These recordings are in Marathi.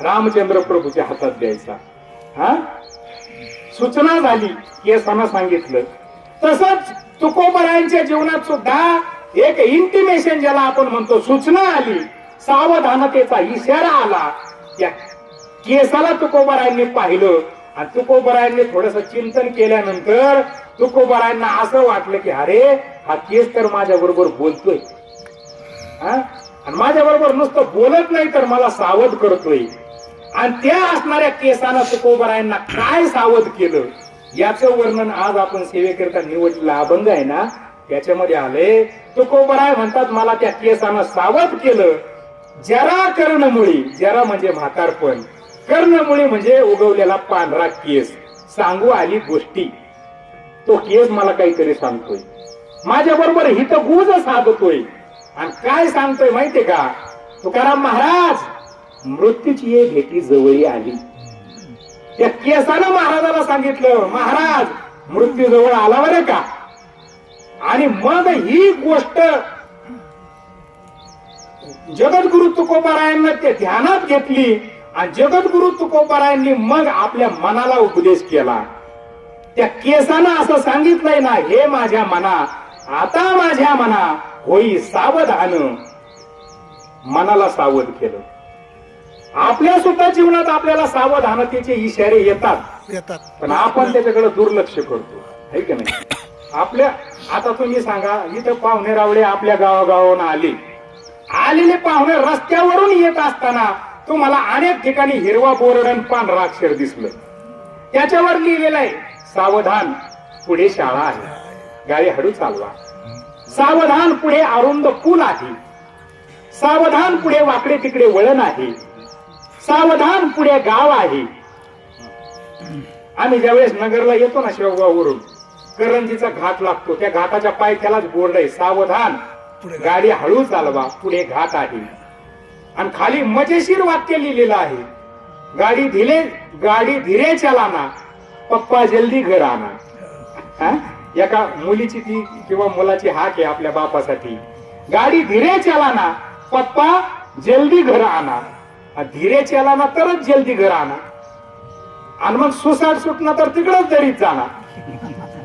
रामचंद्र प्रभूच्या हातात द्यायचा. हा सूचना झाली, केसानं सांगितलं. तसंच तुकोबरायांच्या जीवनात सुद्धा एक इंटिमेशन, ज्याला आपण म्हणतो सूचना आली, सावधानतेचा इशारा आला. त्या केसाला तुकोबरायांनी पाहिलं आणि तुकोबरायांनी थोडस चिंतन केल्यानंतर तुकोबरायांना असं वाटलं की अरे हा केस तर माझ्या बरोबर बोलतोय, आणि माझ्या बरोबर नुसतं बोलत नाही तर मला सावध करतोय. आणि त्या असणाऱ्या केसानं तुकोबरायांना काय सावध केलं याचं वर्णन आज आपण सेवेकरता निवडलेला अभंग आहे ना त्याच्यामध्ये आले. तुकोबराय म्हणतात मला त्या केसानं सावध केलं. जरा कर्णमुळी, जरा म्हणजे म्हातारपण, कर्णमुळी म्हणजे उगवलेला पांढरा केस, सांगू आली गोष्टी. तो केस मला काहीतरी सांगतोय, माझ्या बरोबर हितगुज साधतोय. आणि काय सांगतोय माहितीये का तुकाराम महाराज, मृत्यूची एक भेटी जवळी आली. त्या केसानं महाराजाला सांगितलं महाराज मृत्यू जवळ आला बरं का. आणि मग ही गोष्ट जगद्गुरु तुकोबारायांना ते ध्यानात घेतली आणि जगद्गुरु तुकोबारायांनी मग आपल्या मनाला उपदेश केला. त्या केसानं असं सांगितलंय ना, हे माझ्या मना, आता माझ्या मना होई सावधान. मनाला सावध केलं. आपल्या सुद्धा जीवनात आपल्याला सावधानतेचे इशारे येतात, पण आपण त्याच्याकडे दुर्लक्ष करतो, है की नाही. आपल्या आता तुम्ही सांगा, इथं पाहुणे रावळे आपल्या गावागावावरून आलेले पाहुणे रस्त्यावरून येत असताना तुम्हाला अनेक ठिकाणी हिरवा बोर्ड आणि पांढरा अक्षर दिसलं. त्याच्यावर लिहिलेलं आहे सावधान पुढे शाळा आहे, गाडी हळू चालवा. सावधान पुढे अरुंद पूल आहे. सावधान पुढे वाकडे तिकडे वळण आहे. सावधान पुढे गाव आहे. आम्ही ज्यावेळेस नगरला येतो ना शेवगाववरून, करंजीचा घाट लागतो, त्या घाटाच्या पायथ्यालाच बोर्ड आहे सावधान गाडी हळू चालवा पुढे घाट आहे. आणि खाली मजेशीर वाक्य लिहिलेलं आहे, गाडी धीरे चलाना पप्पा जल्दी घर आणा. एका मुलीची ती किंवा मुलाची हाक आहे आपल्या बापासाठी, गाडी धीरे चलाना पप्पा जल्दी घर आणा. धीरे चलाना तरच जल्दी घर आणा, आणि मग सुसाट सुटणं तर तिकडच दरीत जाणार,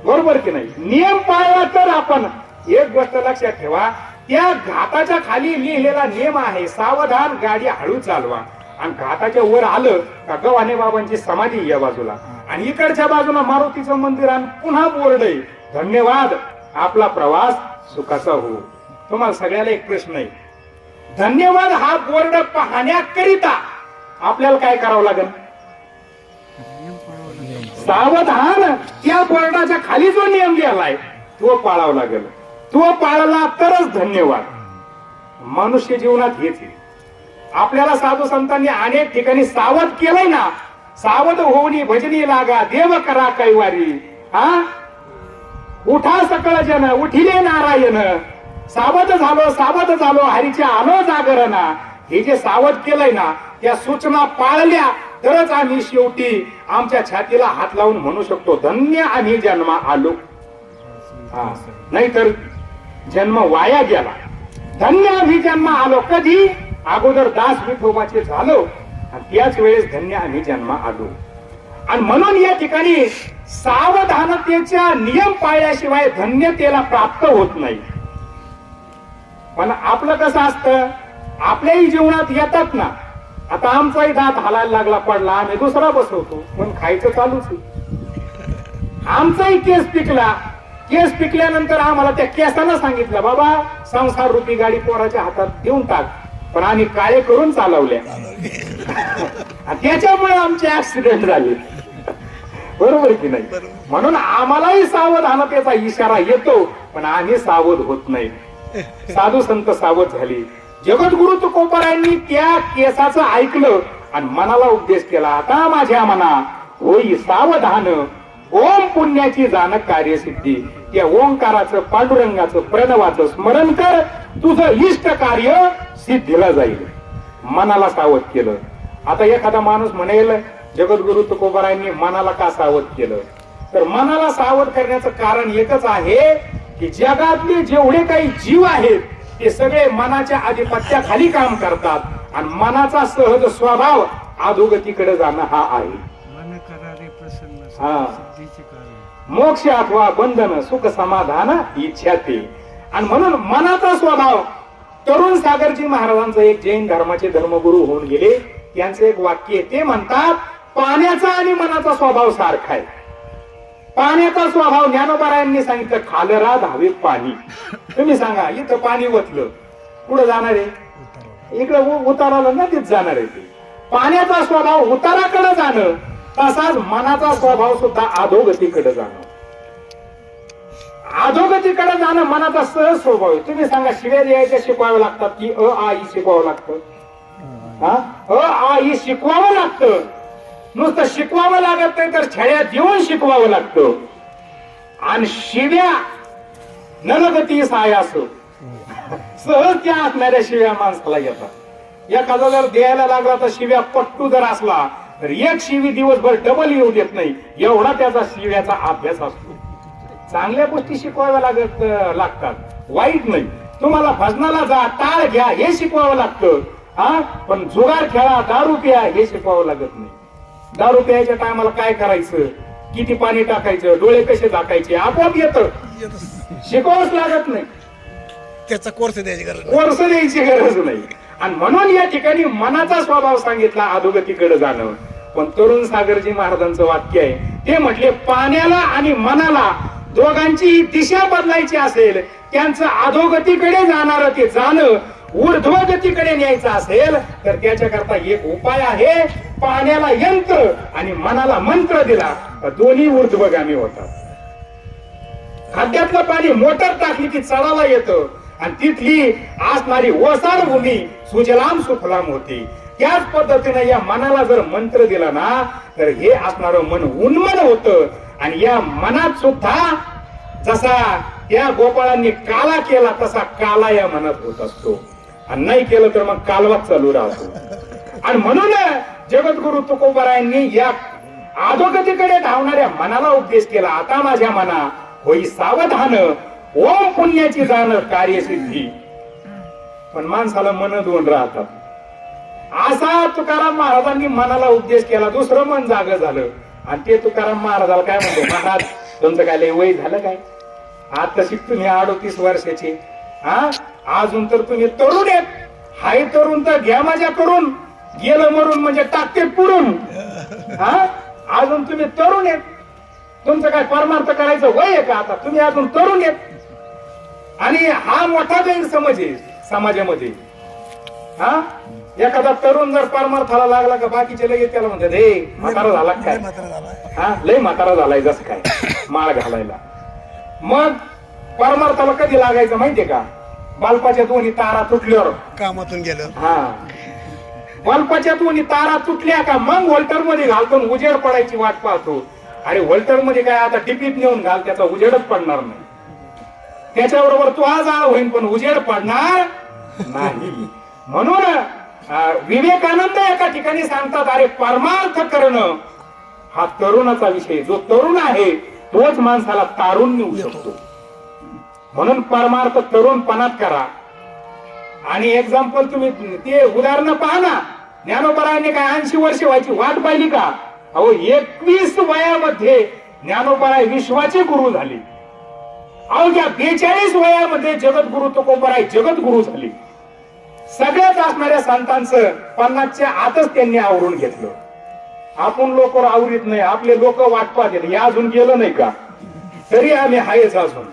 बरोबर की नाही. नियम पाळला तर आपण. एक गोष्ट लक्षात ठेवा, त्या घाटाच्या खाली लिहिलेला नियम आहे सावधान गाडी हळू चालवा. आणि घाटाच्या वर आलं का गव्हाणे बाबांची समाधी या बाजूला, आणि इकडच्या बाजूला मारुतीचं मंदिर, आणि पुन्हा बोर्ड आहे धन्यवाद आपला प्रवास सुखाचा हो. तुम्हाला सगळ्याला एक प्रश्न आहे, धन्यवाद हा बोर्ड पाहण्याकरिता आपल्याला काय करावं लागेल? सावधान या बोर्डाच्या खाली जो नियम लिहिलाय तो पाळावा लागेल. तो पाळला तरच धन्यवाद. मनुष्य जीवनात हेच आहे. आपल्याला साधू संतांनी अनेक ठिकाणी सावध केलंय ना, सावध होऊनी भजनी लागा देव करा कैवारी. उठा सकळ जन उठिले नारायण, सावध झालो हरीच्या आलो जागरणा. हे जे सावध केलंय ना, त्या सूचना पाळल्या तरच आम्ही शेवटी आमच्या छातीला हात लावून म्हणू शकतो धन्य आम्ही जन्मा आलो. नाहीतर जन्म वाया गेला. धन्य आम्ही जन्म आलो. कधी? अगोदर दास विठोबाचे झालो आणि त्याच वेळेस धन्य आम्ही जन्म आलो. आणि म्हणून या ठिकाणी सावधानतेचा नियम पाळल्याशिवाय धन्यतेला प्राप्त होत नाही. पण आपलं कसं असतं, आपल्याही जीवनात येतात ना, आता आमचाही दात हालायला लागला पडला, आम्ही दुसरा बसवतो, पण खायचं चालूच आहे. आमचाही केस पिकल्यानंतर आम्हाला त्या केसानं सांगितलं बाबा संसार रूपी गाडी पोराच्या हातात देऊन टाक, पण आम्ही काळे करून चालवल्या. त्याच्यामुळे आमचे ऍक्सिडेंट झाले, बरोबर की नाही. म्हणून आम्हालाही सावधानतेचा इशारा येतो, पण आम्ही सावध होत नाही. साधू संत सावध झाली. जगद्गुरु तुकोबारायांनी त्या केसाचं ऐकलं आणि मनाला उपदेश केला, आता माझ्या मना होई सावधान, ओम पुण्याची जाण कार्यसिद्धी. त्या ओंकाराचं पांडुरंगाचं प्रणवाचं स्मरण कर, तुझं इष्ट कार्य सिद्धीला जाईल. मनाला सावध केलं. आता एखादा माणूस म्हणेल जगद्गुरु तुकोबारायांनी मनाला का सावध केलं, तर मनाला सावध करण्याचं कारण एकच आहे की जगातले जेवढे काही जीव आहेत ते सगळे मनाच्या आधिपत्याखाली काम करतात, आणि मनाचा सहज स्वभाव अधोगतीकडे जाणं हा आहे. मन करारे प्रसन्न हा. सिद्धीचे कार्य. मोक्ष अथवा बंधन सुख समाधान इच्छा ते. आणि म्हणून मनाचा स्वभाव तरुण सागरजी महाराजांचं एक जैन धर्माचे धर्मगुरु होऊन गेले. त्यांचं एक वाक्य ते म्हणतात, पाण्याचा आणि मनाचा स्वभाव सारखा आहे. पाण्याचा स्वभाव ज्ञानोबारायांनी सांगितलं, खालरा धावे पाणी. तुम्ही सांगा, इथं पाणी ओतलं पुढे जाणार आहे, इकडे उताराला नदीत जाणार आहे. ते पाण्याचा स्वभाव उताराकडे जाणं, तसाच मनाचा स्वभाव सुद्धा अधोगतीकडे जाणं. अधोगतीकडे जाणं मनाचा सहज स्वभाव आहे. तुम्ही सांगा, शिव्या द्यायच्या शिकवाव्या लागतात की अ आ ई शिकवावं लागतं? अ आ ई शिकवावं लागतं. नुसतं शिकवावं लागत नाही तर छळ्या देऊन शिकवावं लागतं. आणि शिव्या नलगती सायास, सहज त्या असणाऱ्या शिव्या माणसाला येतात. एखादा जर द्यायला लागला तर शिव्या पट्टू जर असला तर एक शिवी दिवसभर डबल येऊ देत नाही, एवढा त्याचा शिव्याचा अभ्यास असतो. चांगल्या गोष्टी शिकवाव्या लागतात, वाईट नाही. तुम्हाला भजनाला जा, टाळ घ्या हे शिकवावं लागतं. पण जुगार खेळा, दारू प्या हे शिकवावं लागत नाही. दारू प्यायच्या टायमाला काय करायचं, किती पाणी टाकायचं, डोळे कसे झाकायचे, आपोआप येतं. शिकवावंच लागत नाही, त्याचा कोर्स द्यायची गरज नाही. आणि म्हणून या ठिकाणी मनाचा स्वभाव सांगितला अधोगतीकडे जाणं. पण तरुण सागरजी महाराजांचं वाक्य आहे, ते म्हटले पाण्याला आणि मनाला दोघांची दिशा बदलायची असेल, त्यांचं अधोगतीकडे जाणार ते जाणं ऊर्ध्वगतीकडे न्यायचं असेल तर त्याच्याकरता एक उपाय आहे. पाण्याला यंत्र आणि मनाला मंत्र दिला तर दोन्ही ऊर्ध्वगामी होतात. खड्ड्यातलं पाणी मोटर टाकली की चढायला येतं आणि तिथली असणारी ओसाड भूमी सुजलाम सुफलाम होती. त्याच पद्धतीने या मनाला जर मंत्र दिला ना तर हे असणारं मन उन्मन होतं. आणि या मनात सुद्धा जसा त्या गोपाळांनी काला केला तसा काला या मनात होत असतो. आणि नाही केलं तर मग कालवाच चालू राहतो. आणि म्हणून जगद्गुरु तुकोबारायांनी या अधोगतीकडे धावणाऱ्या मनाला उपदेश केला, आता माझ्या मना होई सावधान, ओम पुण्याची जाणं कार्यसिद्धी. पण माणसाला मन दोन राहतात. असा तुकाराम महाराजांनी मनाला उपदेश केला, दुसरं मन जाग झालं. आणि ते तुकाराम महाराजाला काय म्हणतो, महाराज तुमचं काय लय वय झालं काय, आता शिक तुम्ही 38 वर्षाचे, अजून तर तुम्ही तरुण आहेत. हाय तरुण तर घ्या माझ्या करून, गेलं मरून म्हणजे टाकते पुरून. अजून तुम्ही तरुण आहेत, तुमचं काय परमार्थ करायचं वय आहे का, आता तुम्ही अजून तरुण आहेत. आणि हा मोठा गैरसमज आहे समाजामध्ये. एखादा तरुण जर परमार्थाला लागला का बाकीचे लगेच त्याला म्हणतात, हे म्हातारा झाला काय, लय म्हातारा झालाय जसं काय माळ घालायला. मग परमार्थाला कधी लागायचं माहितीये का, बल्पाच्या दोन्ही तारा तुटल्यावर, कामातून गेलं. बल्पाच्या दोन्ही तारा तुटल्या का मग व्होल्टर मध्ये घालतो, उजेड पडायची वाट पाहतो. अरे व्होल्टर मध्ये काय आता टिपीत नेऊन घाल, त्याचा उजेडच पडणार नाही. त्याच्याबरोबर तो आज होईल पण उजेड पडणार नाही. म्हणून विवेकानंद एका ठिकाणी सांगतात, अरे परमार्थ करणं हा तरुणाचा विषय. जो तरुण आहे तोच माणसाला तारून नेऊ शकतो. म्हणून परमार्थ तरुणपणात करा. आणि एक्झाम्पल तुम्ही ते उदाहरण पहा ना, ज्ञानोबारायांनी काय 80 वर्ष व्हायची वाट पाहिली का? अहो 21 वयामध्ये ज्ञानोबाराय विश्वाचे गुरु झाले. अहो या 42 वयामध्ये जगद्गुरु तुकोबाराय जगद्गुरु झाले. सगळ्याच असणाऱ्या संतांचं 50च्या आतच त्यांनी आवरून घेतलं. आपण लोक आवरीत नाही, आपले लोक वाट पाहत, हे अजून गेलं नाही का, तरी आम्ही आहेच अजून.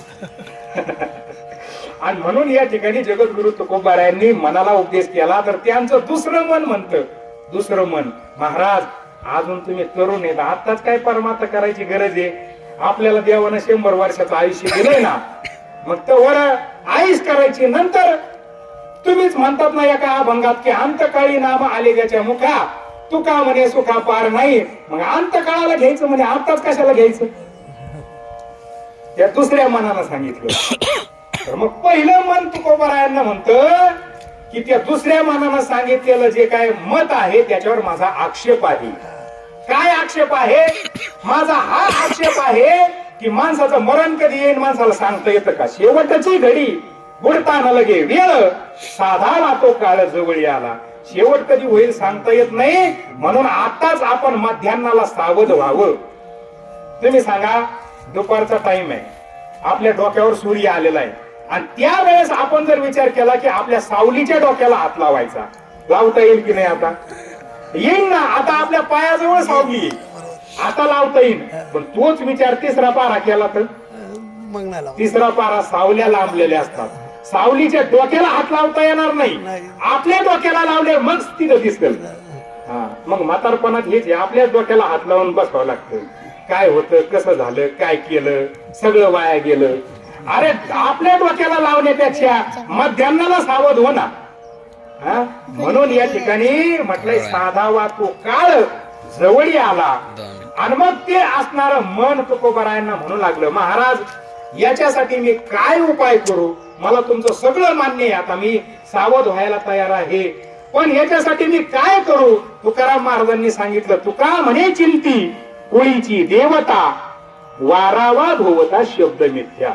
आणि म्हणून या ठिकाणी जगद्गुरु तुकोबारायांनी मनाला उपदेश केला. तर त्यांचं दुसरं मन म्हणतं, दुसरं मन, महाराज अजून तुम्ही तरुण आहेत, आताच काय परमार्थ करायची गरज आहे. आपल्याला देवानं 100 वर्षाचं आयुष्य दिलंय ना, मग तर आईश करायची. नंतर तुम्हीच म्हणतात ना एका अभंगात की अंतकाळी नाम आले ज्याच्या मुखा, तुका म्हणे सुखा पार नाही. मग अंतकाळाला घ्यायचं म्हणे, आताच कशाला घ्यायचं. त्या दुसऱ्या मनानं सांगितलं. तर मग पहिलं मन तुकोबारायांना म्हणतं की त्या दुसऱ्या मनानं सांगितलेलं जे काय मत आहे त्याच्यावर माझा आक्षेप आहे. काय आक्षेप आहे माझा? हा आक्षेप आहे की माणसाचं मरण कधी येईल माणसाला सांगता येतं का? शेवटची घडी बुडताना लगे वेळ, साधा तो काळ जवळ आला. शेवट कधी होईल सांगता येत नाही. म्हणून आताच आपण मध्यान्नाला सावध व्हावं. तुम्ही सांगा, दुपारचा टाइम आहे, आपल्या डोक्यावर सूर्य आलेला आहे, आणि त्यावेळेस आपण जर विचार केला की आपल्या सावलीच्या डोक्याला हात लावायचा, लावता येईल की नाही? आता येईल ना. आता आपल्या पायाजवळ सावली आहे, आता लावता येईल. पण तोच विचार तिसरा पारा केला तर मग नाही लावत. तिसरा पारा सावल्या लांबलेल्या असतात, सावलीच्या डोक्याला हात लावता येणार नाही. आपल्या डोक्याला लावले मग तिथं दिसतं. हा, मग म्हातारपणात हेच आहे, आपल्याच डोक्याला हात लावून बसावं लागतं. काय होतं, कसं झालं, काय केलं, सगळं वाया गेलं. अरे आपल्या डोक्याला लावण्यापेक्षा मध्यान्नाला सावध हो ना. हा, म्हणून या ठिकाणी म्हटलंय, साधावा तो काळ जवळी आला. आणि मग ते असणार मन तुकोबरायांना म्हणू लागलं, महाराज याच्यासाठी मी काय उपाय करू? मला तुमचं सगळं मान्य आहे, आता मी सावध व्हायला तयार आहे, पण याच्यासाठी मी काय करू? तुकाराम महाराजांनी सांगितलं, तुका म्हणे चिंती कुळीची देवता, वारावा धोवता शब्द मिथ्या.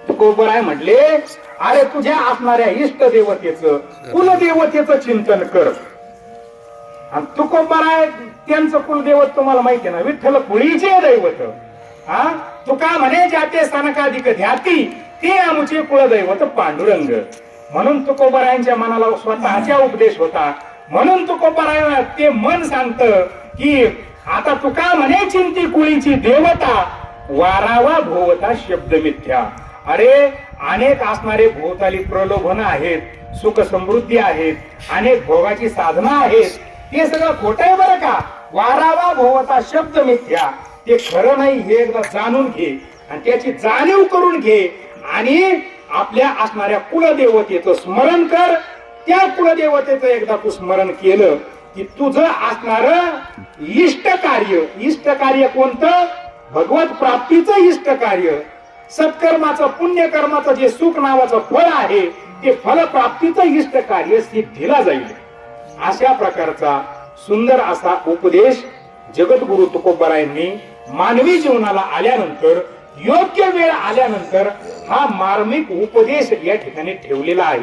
तुकोबराय म्हटले, अरे तुझ्या असणाऱ्या इष्ट देवतेचं, कुलदेवतेचं चिंतन कर. आणि तुकोबराय त्यांचं कुलदैवत तुम्हाला माहिती आहे ना, विठ्ठल कुळीचे दैवत. हा, तुका म्हणे जाते स्थानकाधिक ध्याती, ते आमचे कुलदैवत पांडुरंग. म्हणून तुकोबरायांच्या मनाला स्वतःचा उपदेश होता. म्हणून तुकोबराय ते मन सांगत की आता तुका म्हणे चिंती कुळीची देवता, वारावा भोवता शब्द मिथ्या. अरे अनेक असणारे भोवताली प्रलोभन आहेत, सुख समृद्धी आहेत, अनेक भोगाची साधना आहेत, ते सगळं खोटं आहे बरं का. वारावा भोवता शब्द मिथ्या, ते खरं नाही हे एकदा जाणून घे आणि त्याची जाणीव करून घे. आणि आपल्या असणाऱ्या कुलदेवतेचं स्मरण कर. त्या कुलदेवतेचं एकदा तू स्मरण केलं की तुझं असणार इष्ट कार्य कोणतं? भगवत प्राप्तीचं इष्ट कार्य, सत्कर्माचं पुण्यकर्माचं जे सुख नावाचं फळ आहे, ते फलप्राप्तीचं इष्ट कार्य सिद्धीला जाईल. अशा प्रकारचा सुंदर असा उपदेश जगद्गुरु तुकोबरायांनी मानवी जीवनाला आल्यानंतर, योग्य वेळ आल्यानंतर हा मार्मिक उपदेश या ठिकाणी ठेवलेला आहे.